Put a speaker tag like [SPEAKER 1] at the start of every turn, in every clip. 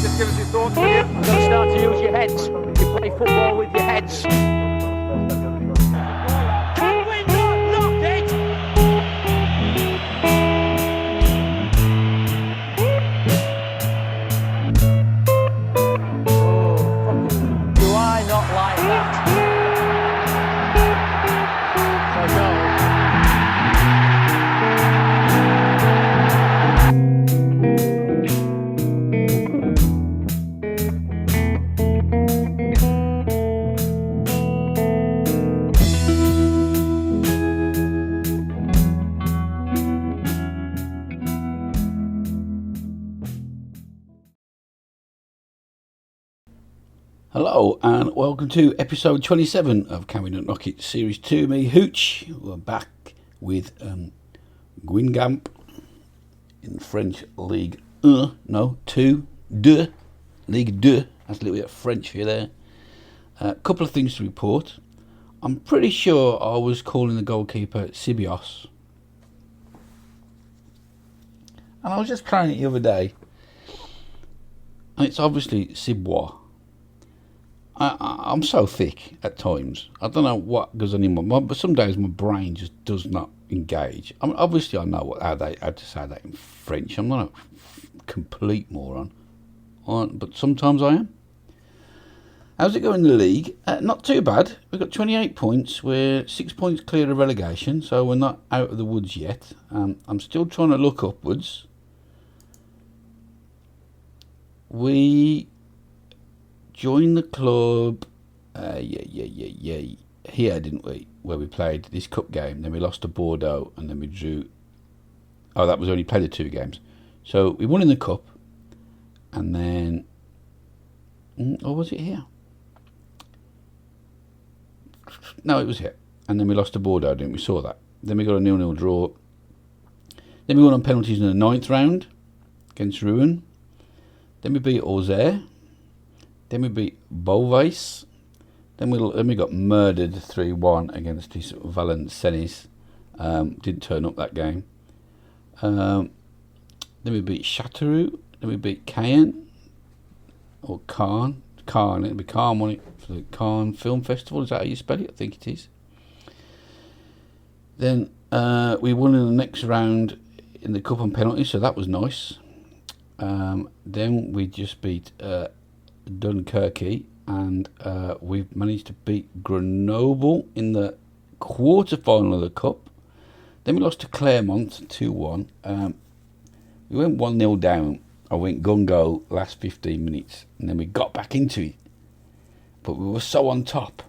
[SPEAKER 1] Just give us your thoughts, will you?
[SPEAKER 2] You've got to start to use your heads. You play football with your heads. Can we not knock it? Oh, do I not like that? For goal.
[SPEAKER 3] Hello and welcome to episode 27 of Can We Not Knock It Series 2. Me, Hooch. We're back with Guingamp in French League 2, League 2. That's a little bit of French here there. A couple of things to report. I'm pretty sure I was calling the goalkeeper Sibios. And I was just playing it the other day. And it's obviously Sibois. I'm so thick at times. I don't know what goes on in my mind, but some days my brain just does not engage. I mean, obviously I know how to say that in French. I'm not a complete moron, but sometimes I am. How's it going in the league? Not too bad. We've got 28 points. We're 6 points clear of relegation, so we're not out of the woods yet. I'm still trying to look upwards. We joined the club, here, didn't we? Where we played this cup game. Then we lost to Bordeaux, and then we drew. Oh, that was only played the 2 games. So we won in the cup, and then, or was it here? No, it was here. And then we lost to Bordeaux, didn't we? Saw that. Then we got a 0-0 draw. Then we won on penalties in the 9th round against Rouen. Then we beat Auxerre. Then we beat Beauvais. Then we got murdered 3-1 against this Valenciennes. Didn't turn up that game. Then we beat Châteauroux. Then we beat Caen. Or Caen. It'll be Caen, won't it? For the Caen Film Festival. Is that how you spell it? I think it is. Then we won in the next round in the cup on penalties, so that was nice. Then we just beat Dunkirk, and we've managed to beat Grenoble in the quarter-final of the cup. Then we lost to Clermont 2-1. We went 1-0 down. I went gung-go last 15 minutes, and then we got back into it. But we were so on top.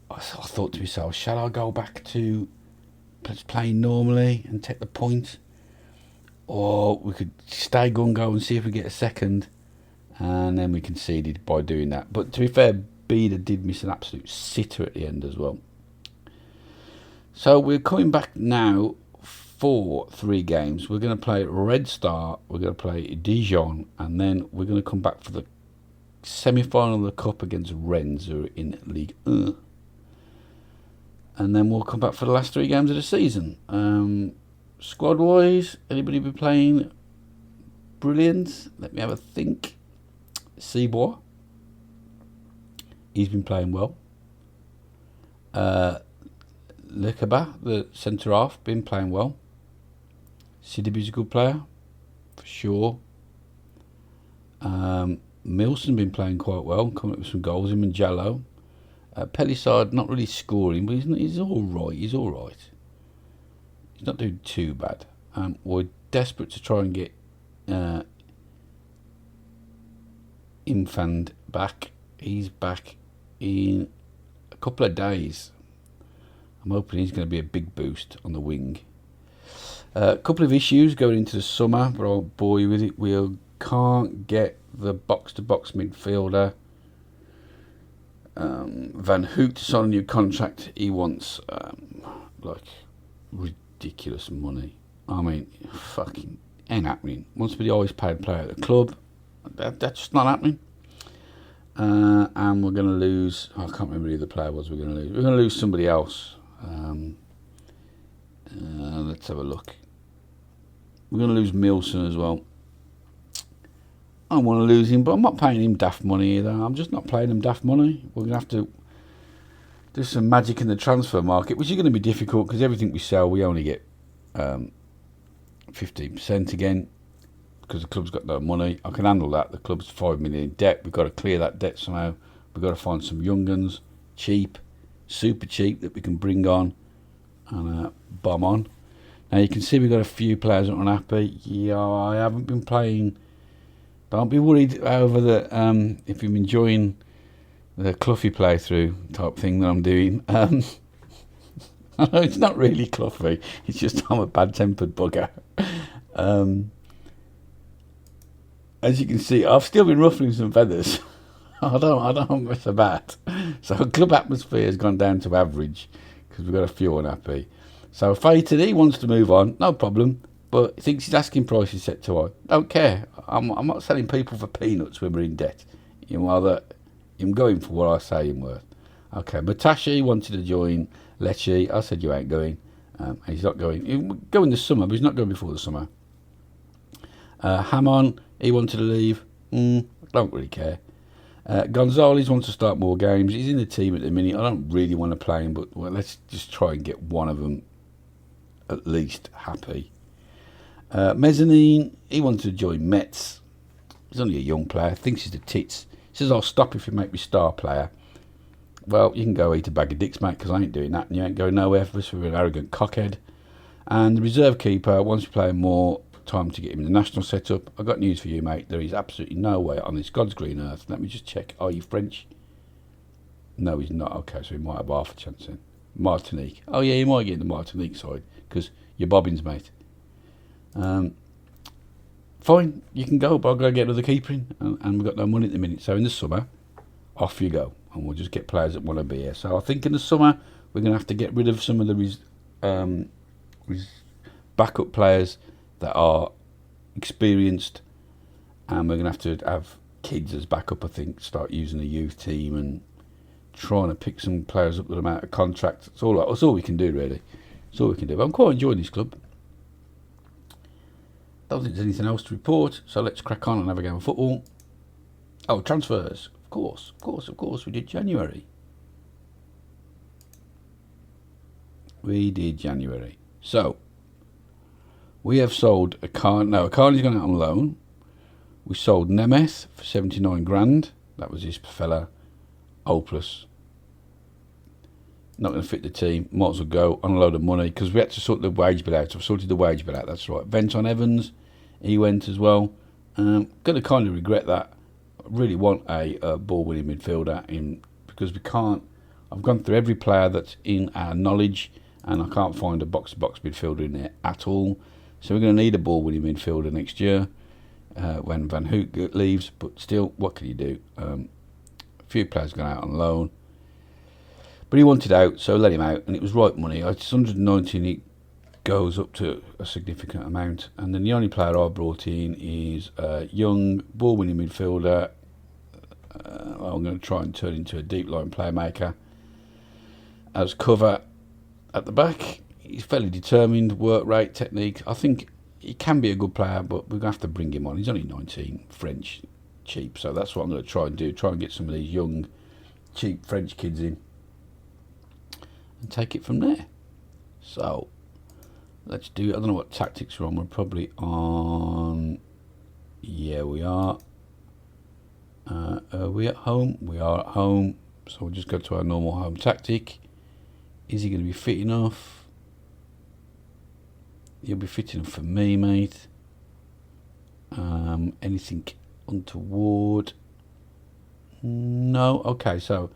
[SPEAKER 3] I thought to myself, shall I go back to playing normally and take the point? Or we could stay gung-go and see if we get a second. And then we conceded by doing that. But to be fair, Beda did miss an absolute sitter at the end as well. So we're coming back now for 3 games. We're going to play Red Star, we're going to play Dijon, and then we're going to come back for the semi-final of the Cup against Rennes, who are in League 1. And then we'll come back for the last 3 games of the season. Squad-wise, anybody be playing brilliant? Let me have a think. Sibois, he's been playing well. Lekaba, the centre half, been playing well. Sidibe's a good player, for sure. Milson been playing quite well, coming up with some goals. Him and Jallo. Pelissard not really scoring, but he's all right. He's not doing too bad. We're desperate to try and get Infand back. He's back in a couple of days. I'm hoping he's going to be a big boost on the wing. A couple of issues going into the summer, but oh boy with it, we can't get the box-to-box midfielder Van Hoek to sign a new contract. He wants ridiculous money. I mean, fucking ain't happening. Wants to be the highest paid player at the club. That's just not happening. And we're going to lose. I can't remember who the player was. We're going to lose somebody else. Let's have a look. We're going to lose Milson as well. I don't want to lose him, but I'm not paying him daft money either. I'm just not paying him daft money. We're going to have to do some magic in the transfer market, which is going to be difficult because everything we sell, we only get 15% again because the club's got no money. I can handle that. The club's 5 million in debt. We've got to clear that debt somehow. We've got to find some young uns, cheap, super cheap, that we can bring on and bomb on. Now you can see we've got a few players that are unhappy. Yeah, I haven't been playing. Don't be worried over the if you're enjoying the Cluffy playthrough type thing that I'm doing. I know it's not really Cluffy. It's just I'm a bad-tempered bugger. As you can see, I've still been ruffling some feathers. I don't mess about. So club atmosphere has gone down to average because we've got a few unhappy. So Fated, he wants to move on, no problem, but he thinks his asking price is set too high. Don't care. I'm not selling people for peanuts when we're in debt. I'm going for what I say I'm worth. Okay, Matashi wanted to join Lecce. I said you ain't going. And he's not going. He'll go in the summer, but he's not going before the summer. Hamon, he wanted to leave. Don't really care. Gonzalez wants to start more games. He's in the team at the minute. I don't really want to play him, but let's just try and get one of them at least happy. Mezzanine, he wanted to join Metz. He's only a young player, thinks he's the tits. He says, I'll stop if you make me star player. Well, you can go eat a bag of dicks, mate, because I ain't doing that, and you ain't going nowhere for us with an arrogant cockhead. And the reserve keeper wants to play more time to get him in the national setup. I've got news for you, mate. There is absolutely no way on this God's green earth. Let me just check. Are you French? No, he's not. Okay, so he might have half a chance then. Martinique. Oh, yeah, he might get in the Martinique side because you're bobbins, mate. Fine, you can go, but I've got to get another keeper in, and we've got no money at the minute. So in the summer, off you go, and we'll just get players that want to be here. So I think in the summer, we're going to have to get rid of some of the backup players that are experienced, and we're going to have kids as backup. I think start using a youth team and trying to pick some players up that are out of contract. That's all we can do, really. That's all we can do. But I'm quite enjoying this club. Don't think there's anything else to report, so let's crack on and have a game of football. Oh, transfers. Of course. We did January. So, we have sold a car. No, a car is going out on loan. We sold Nemeth for 79 grand. That was his fella. Hopeless. Not going to fit the team. Might as well go on a load of money because we had to sort the wage bill out. I've sorted the wage bill out. That's right. Venton Evans, he went as well. Going to kind of regret that. I really want a ball-winning midfielder in because we can't. I've gone through every player that's in our knowledge, and I can't find a box-to-box midfielder in there at all. So we're going to need a ball-winning midfielder next year when Van Hoek leaves. But still, what can you do? A few players gone out on loan. But he wanted out, so let him out, and it was right money. It's 119, it goes up to a significant amount. And then the only player I brought in is a young, ball-winning midfielder. I'm going to try and turn into a deep-line playmaker. As cover at the back, he's fairly determined, work rate, technique. I think he can be a good player, but we're going to have to bring him on. He's only 19, French, cheap. So that's what I'm going to try and do, try and get some of these young, cheap French kids in. And take it from there. So let's do. I don't know what tactics we're on. We're probably on. Yeah, we are. Are we at home? We are at home. So we'll just go to our normal home tactic. Is he going to be fit enough? He'll be fit enough for me, mate. Anything untoward? No. Okay, so.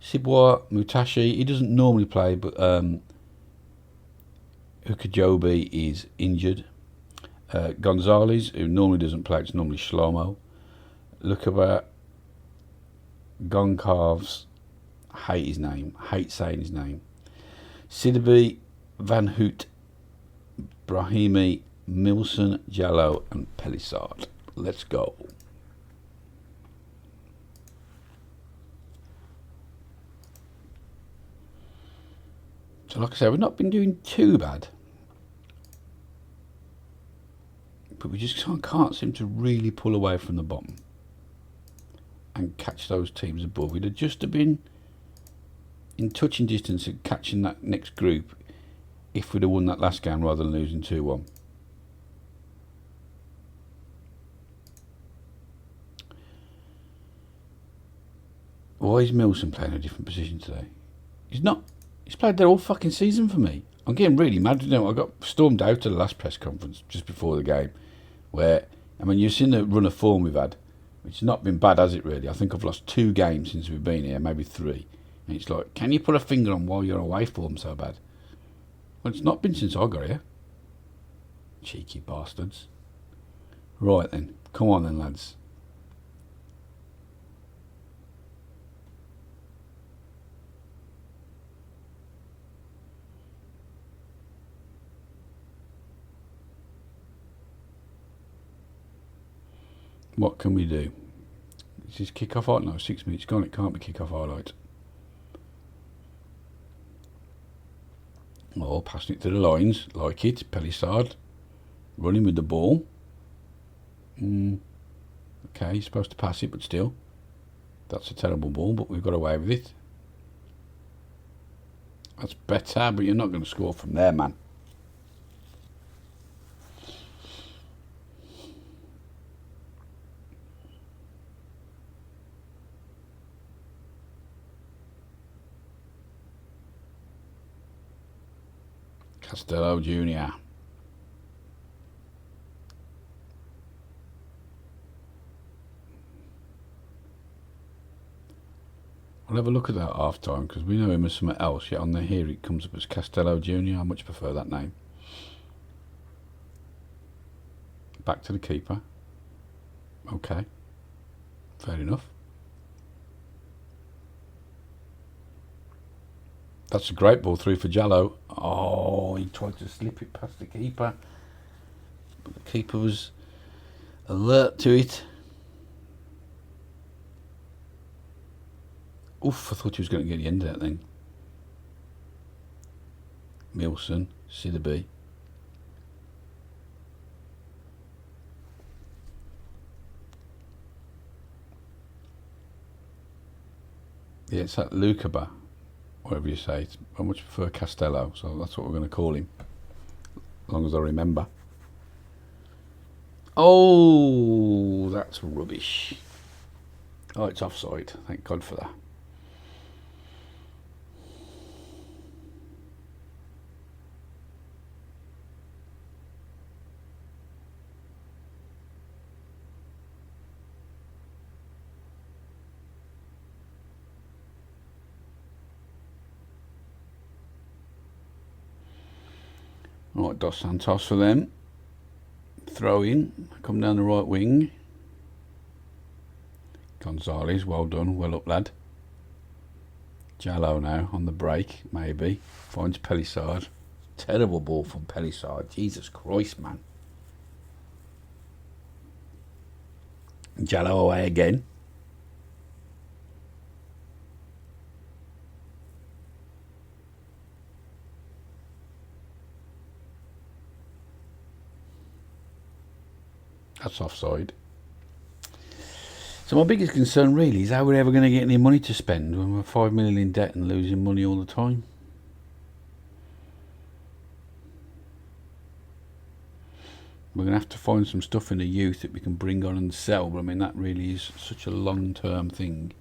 [SPEAKER 3] Sibwa, Mutashi, he doesn't normally play, but Hukajobi is injured. Gonzalez, who normally doesn't play, it's normally Shlomo. Lukaba, Goncalves, hate his name, hate saying his name. Sidibe, Van Hoot, Brahimi, Milson, Jallo, and Pelissard. Let's go. So like I said, we've not been doing too bad. But we just can't seem to really pull away from the bottom. and catch those teams above. We'd have just have been in touching distance of catching that next group if we'd have won that last game rather than losing 2-1. Why is Milson playing a different position today? He's not. He's played there all fucking season for me. I'm getting really mad. You know, I got stormed out at the last press conference just before the game, where, I mean, you've seen the run of form we've had. It's not been bad, has it, really? I think I've lost 2 games since we've been here, maybe 3. And it's like, can you put a finger on why your away form so bad? Well, it's not been since I got here. Cheeky bastards. Right then, come on then, lads. What can we do? Is this kick-off highlight? No, 6 minutes gone. It can't be kick-off highlight. Oh, passing it to the lines. Like it. Pelissard. Running with the ball. Okay, he's supposed to pass it, but still. That's a terrible ball, but we've got away with it. That's better, but you're not going to score from there, man. Costello Jr. I'll have a look at that half time because we know him as something else. Yet on the here it comes up as Costello Jr. I much prefer that name. Back to the keeper. Okay. Fair enough. That's a great ball through for Jallo. Oh, he tried to slip it past the keeper. But the keeper was alert to it. Oof, I thought he was going to get the end of that thing. Milson, Sidibe. Yeah, it's that Lukaba. Whatever you say, I much prefer Costello, so that's what we're going to call him, as long as I remember. Oh, that's rubbish. Oh, it's offside. Thank God for that. Right, Dos Santos for them. Throw in, come down the right wing. Gonzalez, well done, well up, lad. Jallo now on the break, maybe. Finds Pelissard. Terrible ball from Pelissard. Jesus Christ, man. Jallo away again. That's offside. So my biggest concern really is how we're ever going to get any money to spend when we're 5 million in debt and losing money all the time. We're going to have to find some stuff in the youth that we can bring on and sell, but I mean that really is such a long-term thing.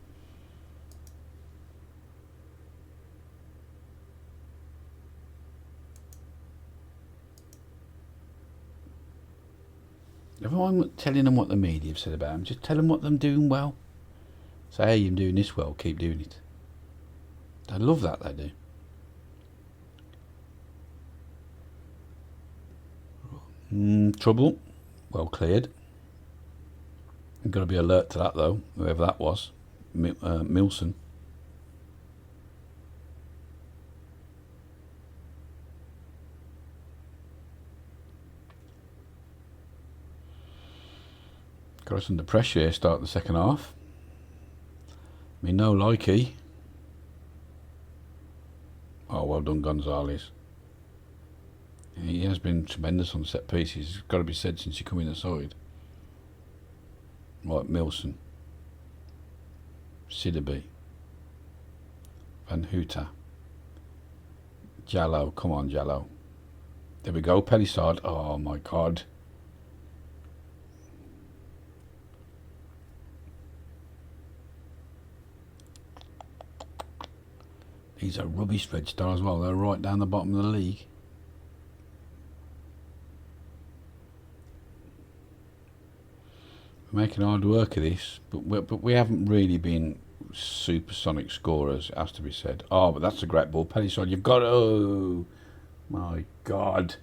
[SPEAKER 3] Everyone telling them what the media have said about them, just tell them what they're doing well. Say, hey, you're doing this well, keep doing it. They love that, they do. Trouble. Well cleared. You've got to be alert to that, though, whoever that was. Milson. Got us under pressure here, start the second half. I mean, no likey. Oh, well done, Gonzalez. He has been tremendous on set pieces. It's got to be said since he come in the side. Right, Milson. Sidibe, Van Hoota, Jallo, come on Jallo. There we go, Pelissard. Oh my God. These are rubbish Red Star as well. They're right down the bottom of the league. We're making hard work of this, but we haven't really been supersonic scorers, it has to be said. Oh, but that's a great ball. Pelissard, you've got... Oh, my God.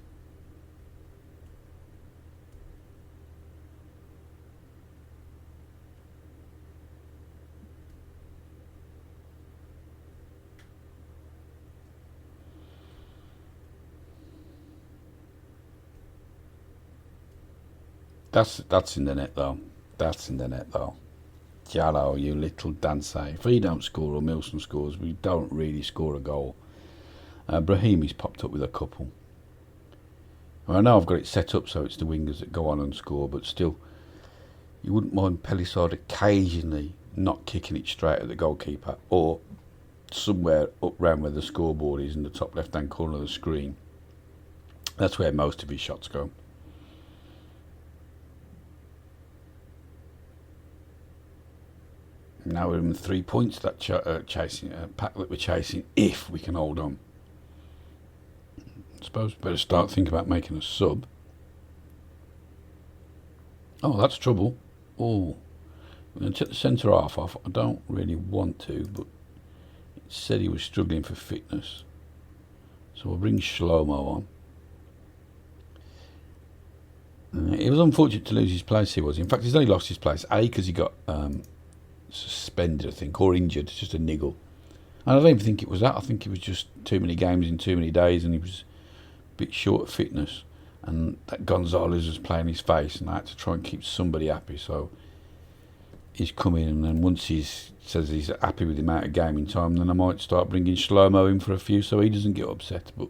[SPEAKER 3] That's in the net though. That's in the net though. Jallo, you little dancer. If he don't score or Milson scores, we don't really score a goal. Brahimi's popped up with a couple. I know I've got it set up so it's the wingers that go on and score, but still, you wouldn't mind Pelissard occasionally not kicking it straight at the goalkeeper or somewhere up round where the scoreboard is in the top left hand corner of the screen. That's where most of his shots go. Now we're in 3 points that chasing pack that we're chasing, if we can hold on. I suppose we better start thinking about making a sub. Oh, that's trouble. Oh, we're going to take the centre half off. I don't really want to, but it said he was struggling for fitness. So we'll bring Shlomo on. It was unfortunate to lose his place, he was. In fact, he's only lost his place, A, because he got... suspended, I think, or injured. It's just a niggle. And I don't even think it was that. I think it was just too many games in too many days, and he was a bit short of fitness. And that Gonzalez was playing his face, and I had to try and keep somebody happy. So he's come in, and then once he says he's happy with the amount of gaming time, then I might start bringing Shlomo in for a few, so he doesn't get upset. But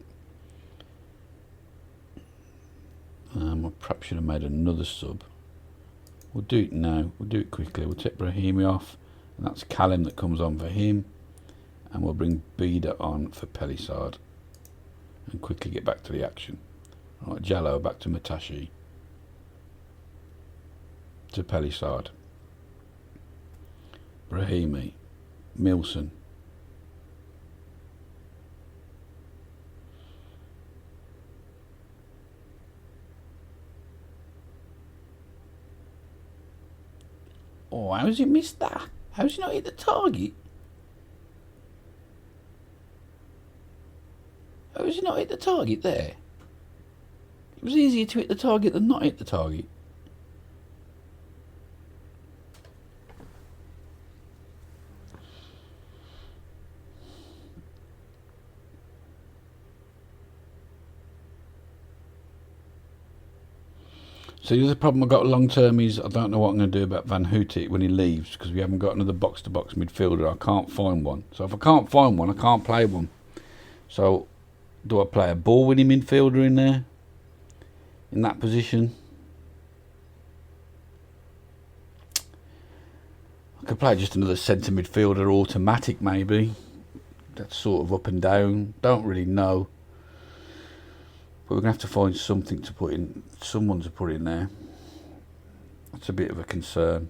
[SPEAKER 3] I perhaps should have made another sub. We'll do it now. We'll do it quickly. We'll take Brahimi off, and that's Callum that comes on for him, and we'll bring Bida on for Pelissard, and quickly get back to the action. Right, Jallo back to Matashi, to Pelissard, Brahimi, Milson, oh, how's he missed that? How's he not hit the target? How's he not hit the target there? It was easier to hit the target than not hit the target. So the other problem I've got long term is I don't know what I'm going to do about Van Hoota when he leaves, because we haven't got another box-to-box midfielder. I can't find one. So if I can't find one, I can't play one. So do I play a ball-winning midfielder in there, in that position? I could play just another centre midfielder, automatic maybe. That's sort of up and down. Don't really know. But we're going to have to find something to put in, someone to put in there. That's a bit of a concern.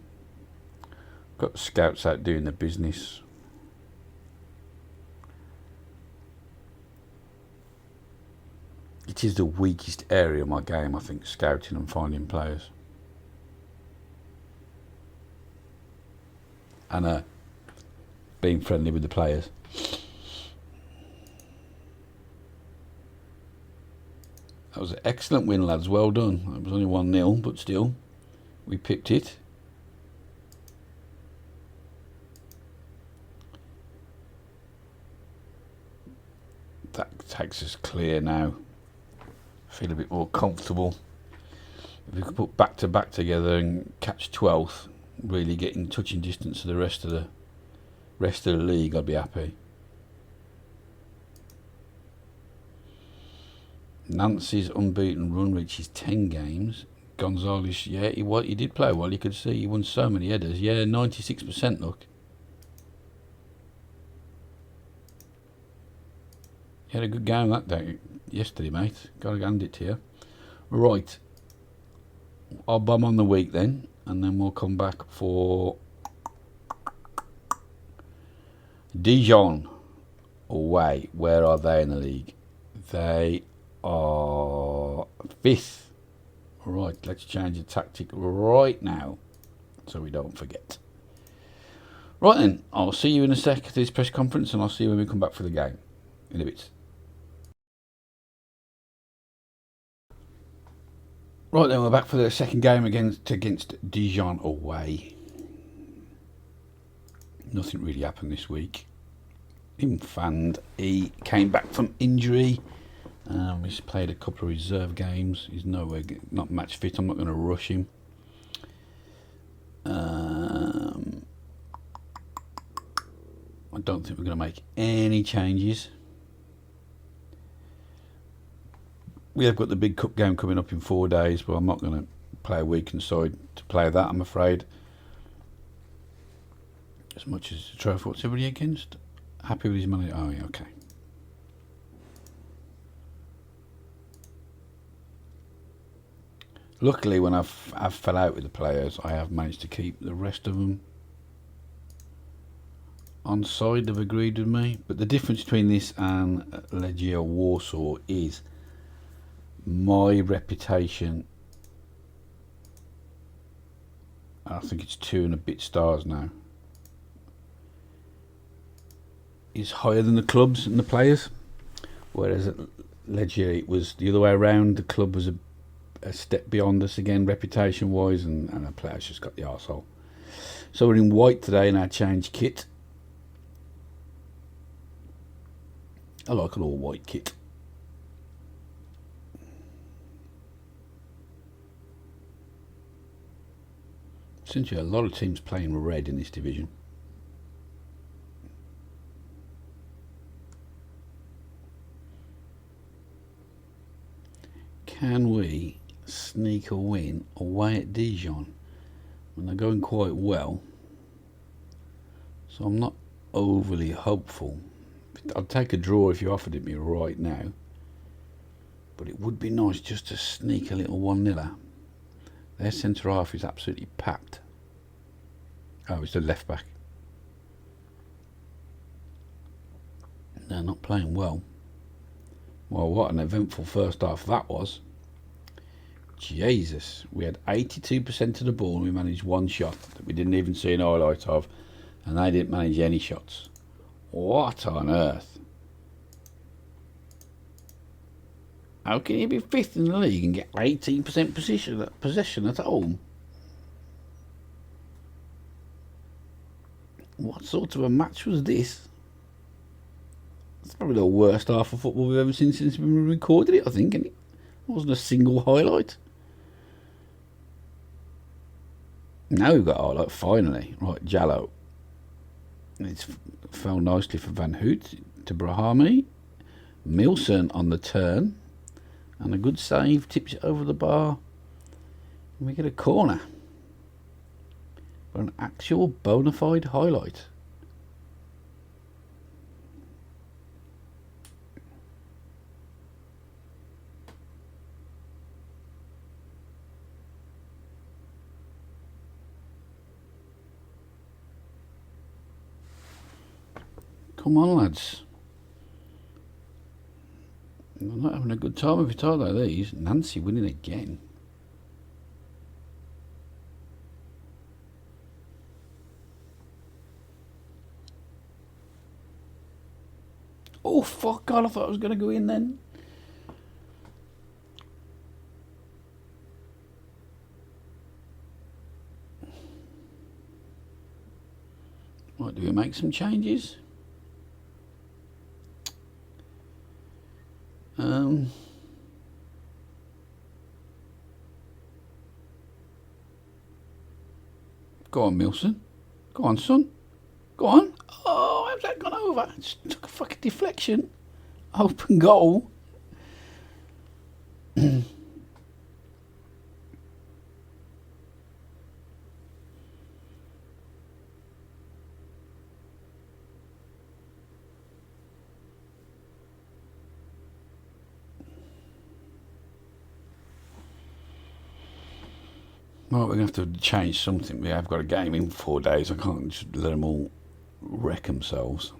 [SPEAKER 3] Got the scouts out doing their business. It is the weakest area of my game, I think, scouting and finding players. And being friendly with the players. That was an excellent win, lads. Well done. It was only 1-0, but still, we picked it. That takes us clear now. Feel a bit more comfortable. If we could put back-to-back together and catch 12th, really getting touching distance to the rest of the league, I'd be happy. Nancy's unbeaten run reaches 10 games. Gonzalez, yeah, he did play well. You could see he won so many headers. Yeah, 96%, look. You had a good game that day yesterday, mate. Got to hand it to you. Right. I'll bum on the week then, and then we'll come back for Dijon away. Where are they in the league? They are 5th. Right, let's change the tactic right now so we don't forget. Right then, I'll see you in a sec at this press conference, and I'll see you when we come back for the game in a bit. Right then, we're back for the second game against Dijon away. Nothing really happened this week. Even Fand, he came back from injury. He's played a couple of reserve games. He's not match fit. I'm not going to rush him. I don't think we're going to make any changes. We have got the big cup game coming up in 4 days, but I'm not going to play a weekend side to play that, I'm afraid. As much as the trophy. What's everybody against? Happy with his money? Oh, yeah, okay. Luckily, when I've fell out with the players, I have managed to keep the rest of them on side. They've agreed with me. But the difference between this and Legia Warsaw is my reputation. I think it's 2 and a bit stars now. Is higher than the clubs and the players. Whereas at Legia it was the other way around. The club was a step beyond us again, reputation-wise, and the players just got the arsehole. So we're in white today in our change kit. I like an all-white kit. Essentially, a lot of teams playing red in this division. Can we sneak a win away at Dijon? And they're going quite well, so I'm not overly hopeful. I'd take a draw if you offered it me right now, but it would be nice just to sneak a little 1-0. Their centre half is absolutely packed. Oh, it's the left back. They're not playing well. Well, what an eventful first half that was. Jesus, we had 82% of the ball and we managed 1 shot that we didn't even see an highlight of, and they didn't manage any shots. What on earth? How can you be 5th in the league and get 18% possession at home? What sort of a match was this? It's probably the worst half of football we've ever seen since we recorded it, I think, and it wasn't a single highlight. Now we've got a highlight, finally. Right, Jallo. It's fell nicely for Van Hoot to Brahami. Milson on the turn. And a good save, tips it over the bar. And we get a corner. For an actual bona fide highlight. Come on, lads. I'm not having a good time with it, are they, these? Nancy winning again. Oh, fuck God, I thought I was going to go in then. Right, do we make some changes? Go on, Milson. Go on, son. Go on. Oh, how's that gone over? Just took a fucking deflection. Open goal. Well, we're going to have to change something. We have got a game in 4 days. I can't just let them all wreck themselves.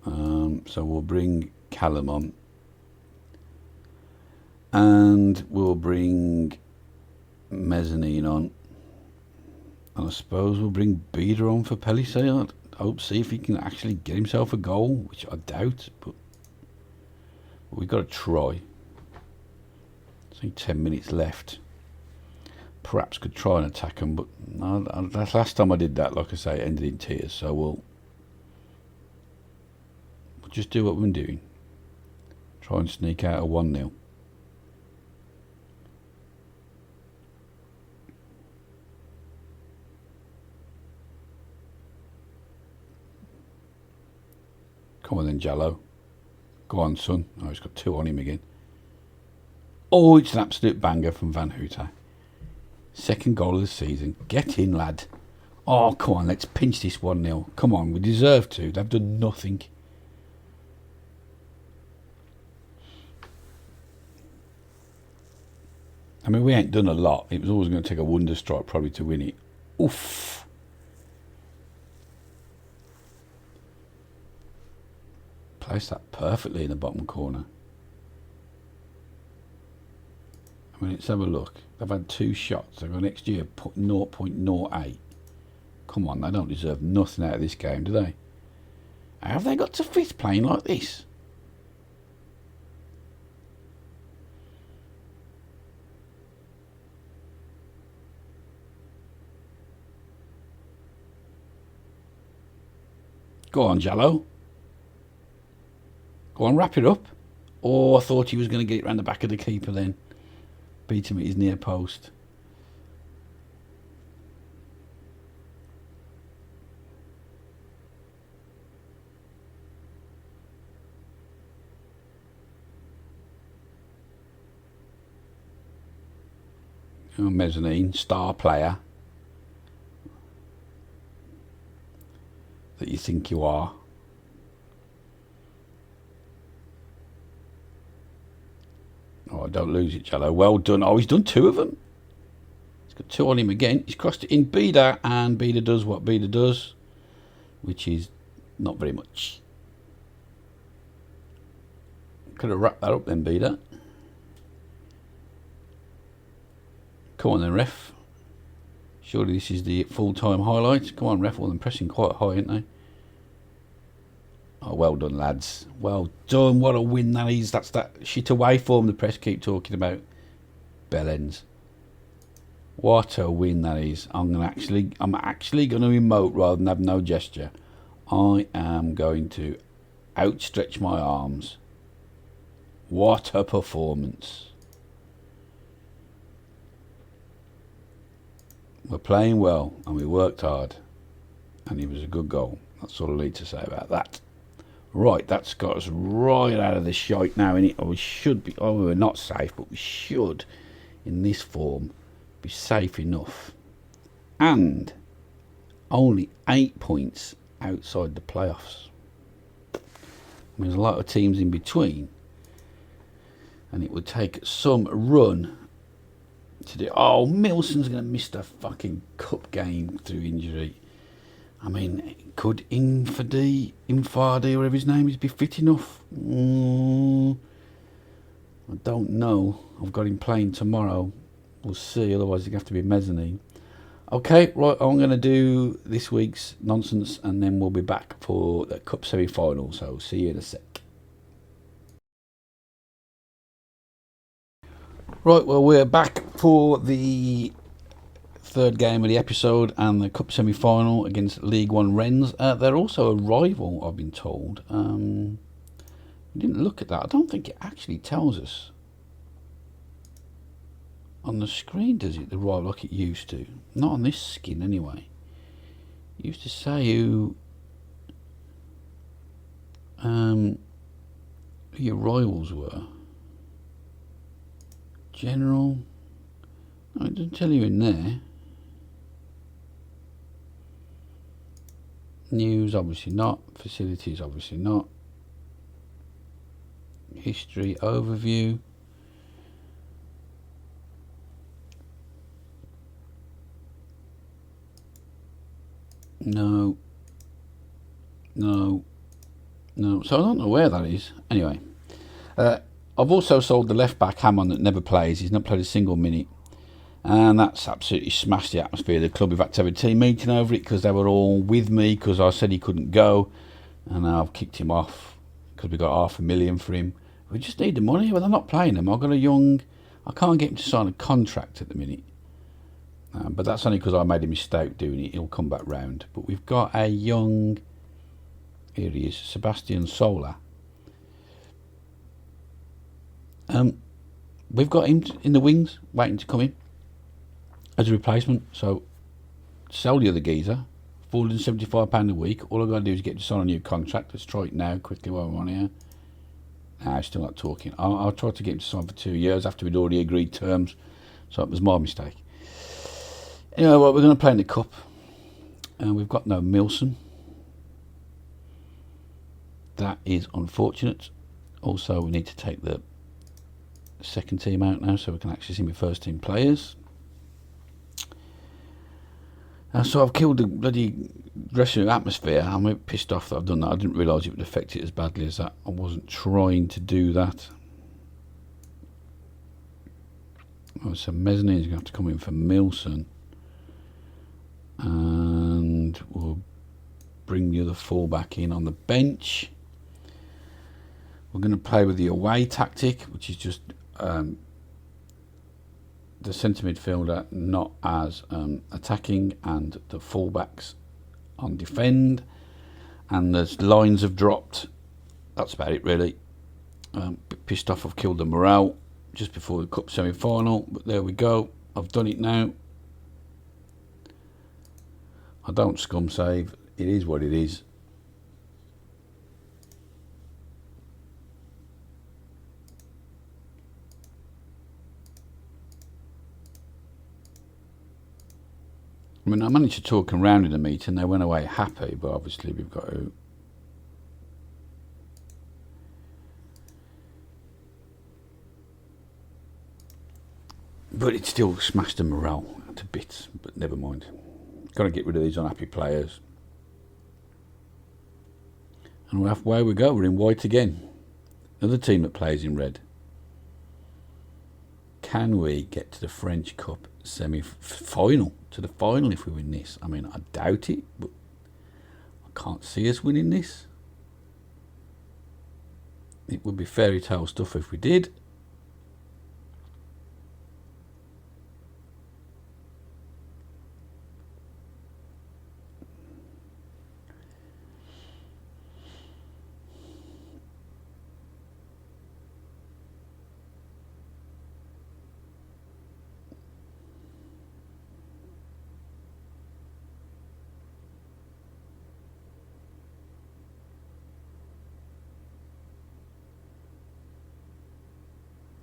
[SPEAKER 3] So we'll bring Callum on. And we'll bring Mezzanine on. And I suppose we'll bring Beda on for Pellicer. I hope see if he can actually get himself a goal, which I doubt, but we've got to try. There's only 10 minutes left. Perhaps could try and attack him, but no, that's last time I did that, like I say, it ended in tears. So we'll just do what we've been doing. Try and sneak out a 1-0. Come on then, Jallo. Go on, son. Oh, he's got 2 on him again. Oh, it's an absolute banger from Van Houten. Second goal of the season. Get in, lad. Oh, come on, let's pinch this 1-0. Come on, we deserve to. They've done nothing. I mean, we ain't done a lot. It was always going to take a wonder strike probably to win it. Oof. Placed that perfectly in the bottom corner. I mean, let's have a look. They've had 2 shots. They've got next year 0.08. Come on, they don't deserve nothing out of this game, do they? How have they got to 5th playing like this? Go on, Jallo. Go on, wrap it up. Oh, I thought he was going to get it round the back of the keeper then. Beat him at his near post. Oh, Mezzanine, star player that you think you are. Oh, don't lose it, Jallo. Well done. Oh, he's done 2 of them. He's got 2 on him again. He's crossed it in Beda, and Beda does what Beda does, which is not very much. Could have wrapped that up then, Beda. Come on then, ref. Surely this is the full-time highlight. Come on, ref. Well, they're pressing quite high, aren't they? Oh, well done, lads. Well done. What a win that is. That's that shit away form the press keep talking about. Bellends. What a win that is. I'm actually going to emote rather than have no gesture. I am going to outstretch my arms. What a performance. We're playing well and we worked hard. And it was a good goal. That's all I need to say about that. Right, that's got us right out of the shite now, innit? Or we should be. Oh, we're not safe, but we should, in this form, be safe enough. And only 8 points outside the playoffs. I mean, there's a lot of teams in between. And it would take some run to do. Oh, Milson's going to miss the fucking cup game through injury. I mean, could Infadi, whatever his name is, be fit enough? I don't know. I've got him playing tomorrow. We'll see. Otherwise, it's going to have to be Mezzanine. Okay, right. I'm going to do this week's nonsense, and then we'll be back for the cup semi-final. So, see you in a sec. Right. Well, we're back for the 3rd game of the episode and the cup semi-final against League One Rennes. They're also a rival, I've been told. We didn't look at that. I don't think it actually tells us on the screen, does it? The rival like it used to. Not on this skin, anyway. It used to say who your rivals were. General. No, it doesn't tell you in there. News, obviously not. Facilities, obviously not. History, overview. No. So I don't know where that is. Anyway, I've also sold the left back Hammond that never plays. He's not played a single minute. And that's absolutely smashed the atmosphere of the club. We've had to have a team meeting over it because they were all with me because I said he couldn't go. And now I've kicked him off because we got $500,000 for him. We just need the money. Well, they're not playing him. I can't get him to sign a contract at the minute. But that's only because I made a mistake doing it. He'll come back round. But we've got a young... Here he is, Sebastian Sola. We've got him in the wings, waiting to come in as a replacement. So, sell the other geezer, £475 a week. All I've got to do is get to sign a new contract. Let's try it now, quickly, while we're on here. Nah, he's still not talking. I'll try to get him to sign for 2 years after we'd already agreed terms. So, it was my mistake. Anyway, well, we're going to play in the Cup. We've got no Milson. That is unfortunate. Also, we need to take the second team out now so we can actually see my first team players. So I've killed the bloody dressing room atmosphere. I'm a bit pissed off that I've done that. I didn't realise it would affect it as badly as that. I wasn't trying to do that. Oh, so Mezzanine's going to have to come in for Milson. And we'll bring the other fullback in on the bench. We're going to play with the away tactic, which is just the centre midfielder not as attacking and the fullbacks on defend. And the lines have dropped. That's about it, really. Bit pissed off I've killed the morale just before the Cup semi-final, but there we go. I've done it now. I don't scum save. It is what it is. I mean, I managed to talk them round in the meeting. They went away happy, but obviously we've got to... But it still smashed the morale to bits, but never mind. Got to get rid of these unhappy players. And away we go. We're in white again. Another team that plays in red. Can we get to the French Cup semi-final? To the final if we win this? I mean, I doubt it, but I can't see us winning this. It would be fairy tale stuff if we did.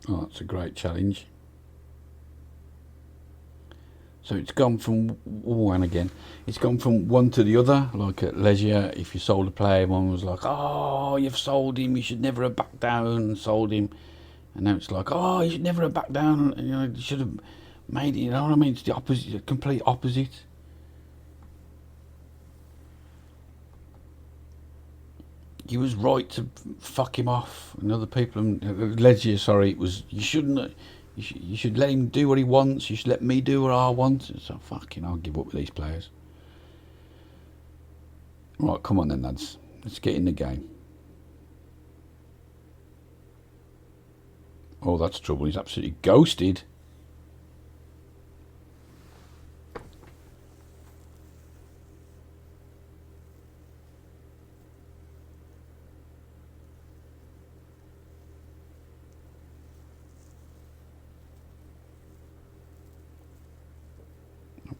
[SPEAKER 3] Oh, that's a great challenge. So it's gone from, and again, it's gone from one to the other. Like at Leisure, if you sold a player, one was like, oh, you've sold him, you should never have backed down and sold him. And now it's like, oh, you should never have backed down, and, you know, you should have made it, you know what I mean? It's the opposite, the complete opposite. You was right to fuck him off, and other people, Legia, sorry, it was, you shouldn't, you should let him do what he wants, you should let me do what I want. So fucking, I'll give up with these players. Right, come on then, lads, let's get in the game. Oh, that's trouble, he's absolutely ghosted.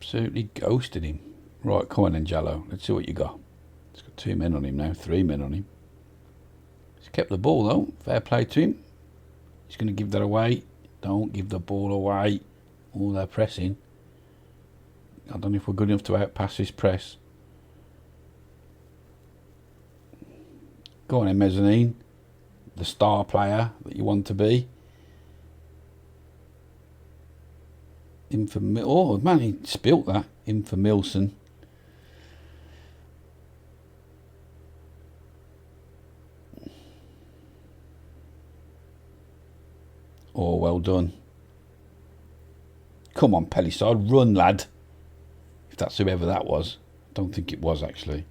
[SPEAKER 3] Absolutely ghosted him. Right, come on then, Jallo. Let's see what you got. He's got 2 men on him now, 3 men on him. He's kept the ball though. Fair play to him. He's going to give that away. Don't give the ball away. Oh, they're pressing. I don't know if we're good enough to outpass this press. Go on then, Mezzanine. The star player that you want to be. In for, oh man, he spilt that. In for Milson. Oh, well done. Come on, Pellissard, run, lad. If that's whoever that was. I don't think it was, actually.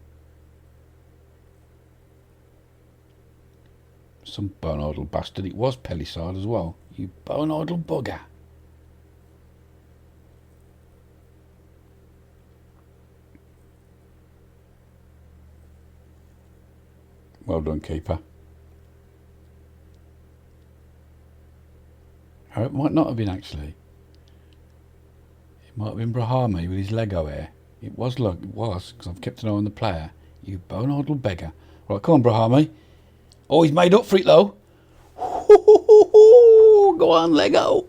[SPEAKER 3] Some bone-idle bastard. It was Pellissard as well. You bone-idle bugger. Well done, keeper. Or it might not have been, actually. It might have been Brahami with his Lego hair. It was, look, it was, because I've kept an eye on the player. You bone-idle beggar. Right, come on, Brahami. Oh, he's made up for it, though. Go on, Lego.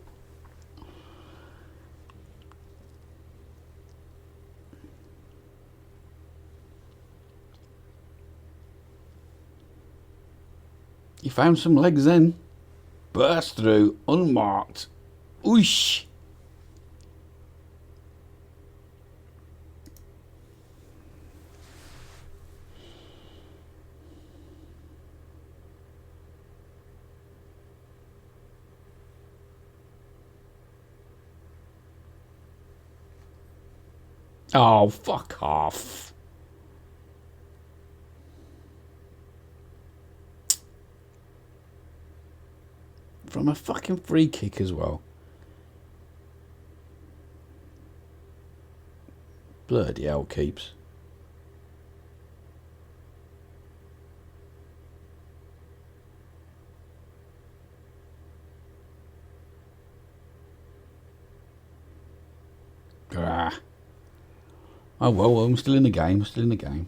[SPEAKER 3] He found some legs then. Burst through, unmarked. Oosh. Oh, fuck off. From a fucking free kick as well. Bloody hell, keeps. Ah. Oh well, I'm still in the game. We're still in the game.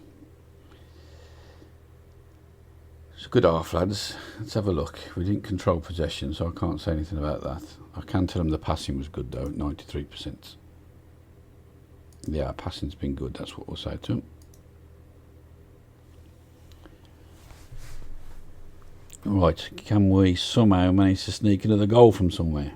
[SPEAKER 3] It's a good half, lads. Let's have a look. We didn't control possession, so I can't say anything about that. I can tell them the passing was good, though, at 93%. Yeah, passing's been good. That's what we'll say to them. Right, can we somehow manage to sneak another goal from somewhere?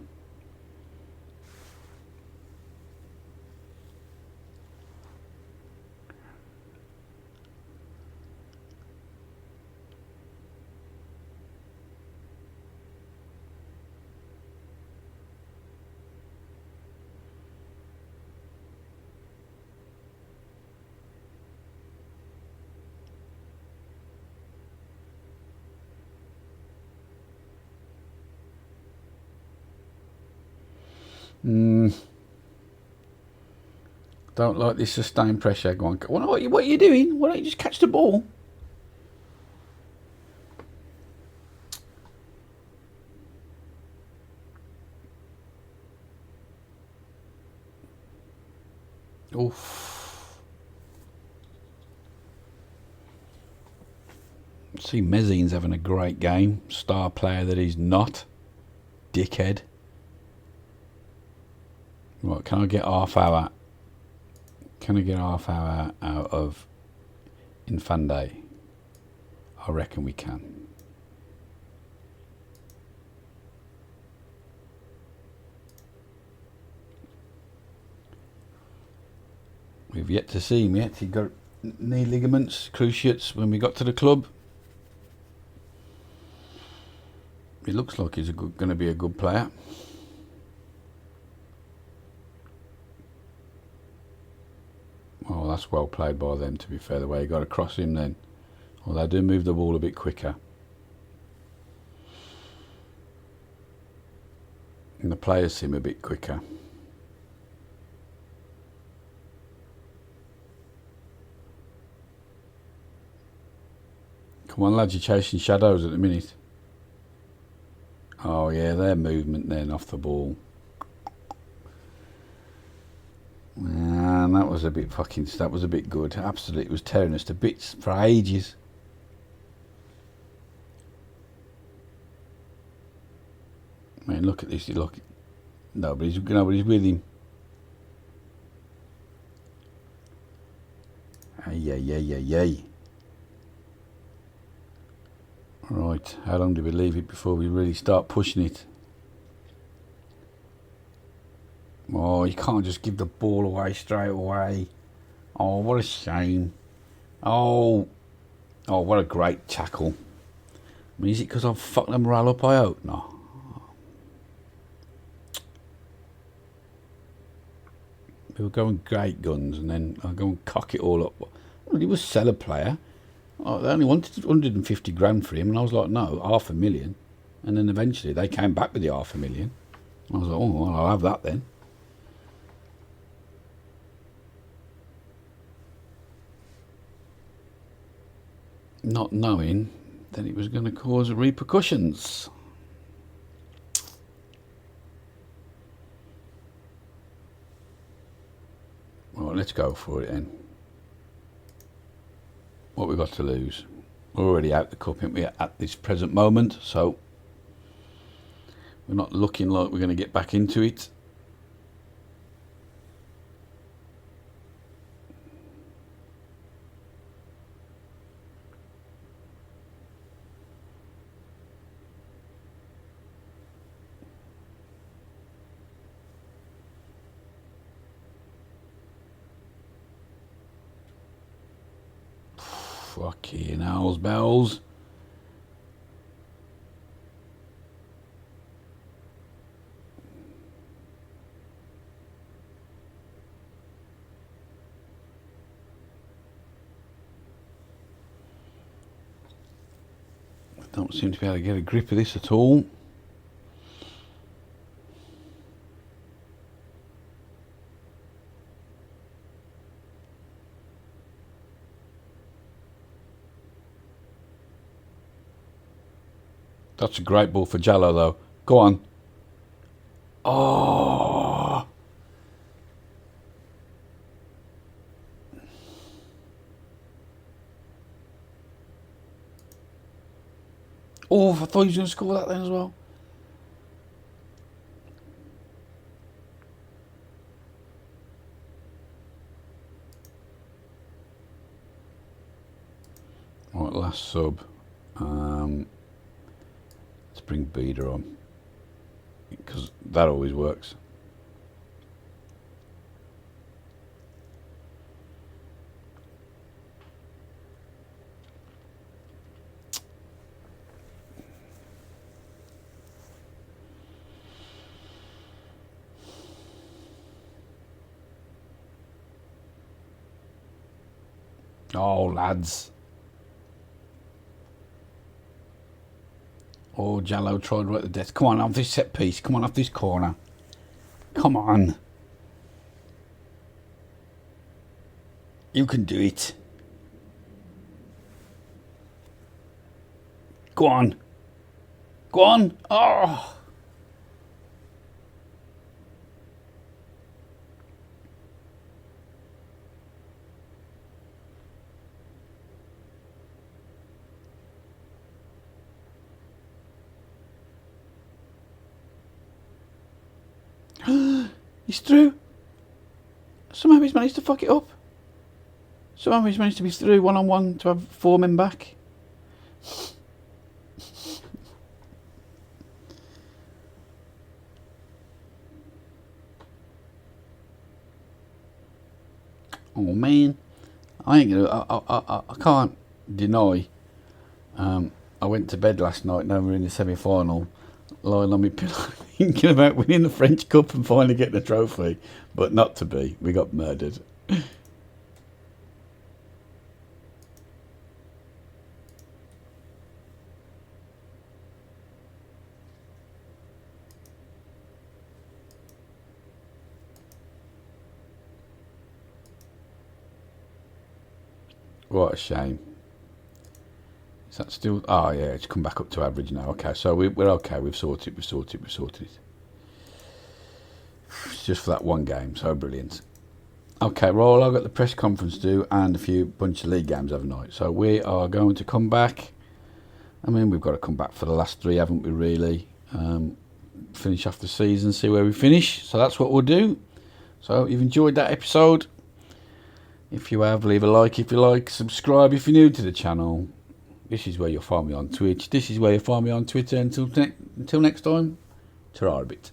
[SPEAKER 3] Don't like this sustained pressure. Go on. What are you doing? Why don't you just catch the ball? Oof. See, Mezzine's having a great game. Star player that he's not. Dickhead. Right, can I get half hour? Can I get half hour out of Infande? I reckon we can. We've yet to see him yet. He got knee ligaments, cruciates when we got to the club. It looks like he's going to be a good player. Oh, that's well played by them, to be fair, the way he got across him then. Well, they do move the ball a bit quicker. And the players seem a bit quicker. Come on, lads, you're chasing shadows at the minute. Oh, yeah, their movement then off the ball. And that was a bit that was a bit good. Absolutely, it was tearing us to bits for ages. Man, look at this. Look, nobody's with him. Ay. Right, how long do we leave it before we really start pushing it? Oh, you can't just give the ball away straight away. Oh, what a shame. Oh, what a great tackle. I mean, is it because I've fucked the morale up, I hope? No. We were going great guns, and then I'll go and cock it all up. Well, he was seller player. Oh, they only wanted 150 grand for him, and I was like, no, 500,000. And then eventually they came back with the 500,000. I was like, oh, well, I'll have that then. Not knowing that it was going to cause repercussions. Right, let's go for it then. What we got to lose? We're already out the cup, aren't we, at this present moment, so we're not looking like we're going to get back into it. Fucking owls bells. I don't seem to be able to get a grip of this at all. That's a great ball for Jallo, though. Go on. Oh. Oh, I thought he was going to score that then as well. Right, last sub. Let's bring Beader on, because that always works. Oh, lads. Oh, Jallo tried right at the death. Come on, off this set piece. Come on, off this corner. Come on. You can do it. Go on. Go on. Oh. He's through. Somehow he's managed to fuck it up. Somehow he's managed to be through one-on-one to have 4 men back. Oh man, I ain't gonna. I can't deny. I went to bed last night knowing we're in the semi-final, lying on my pillow thinking about winning the French Cup and finally getting a trophy, but not to be. We got murdered. What a shame. Is that still... Oh yeah, it's come back up to average now. Okay, so we're okay. We've sorted it. It's just for that one game, so brilliant. Okay, well, I've got the press conference to do and a bunch of league games overnight. So we are going to come back. I mean, we've got to come back for the last 3, haven't we, really? Finish off the season, see where we finish. So that's what we'll do. So if you've enjoyed that episode, if you have, leave a like if you like, subscribe if you're new to the channel. This is where you'll find me on Twitch. This is where you'll find me on Twitter. Until next time, ta-ra a bit.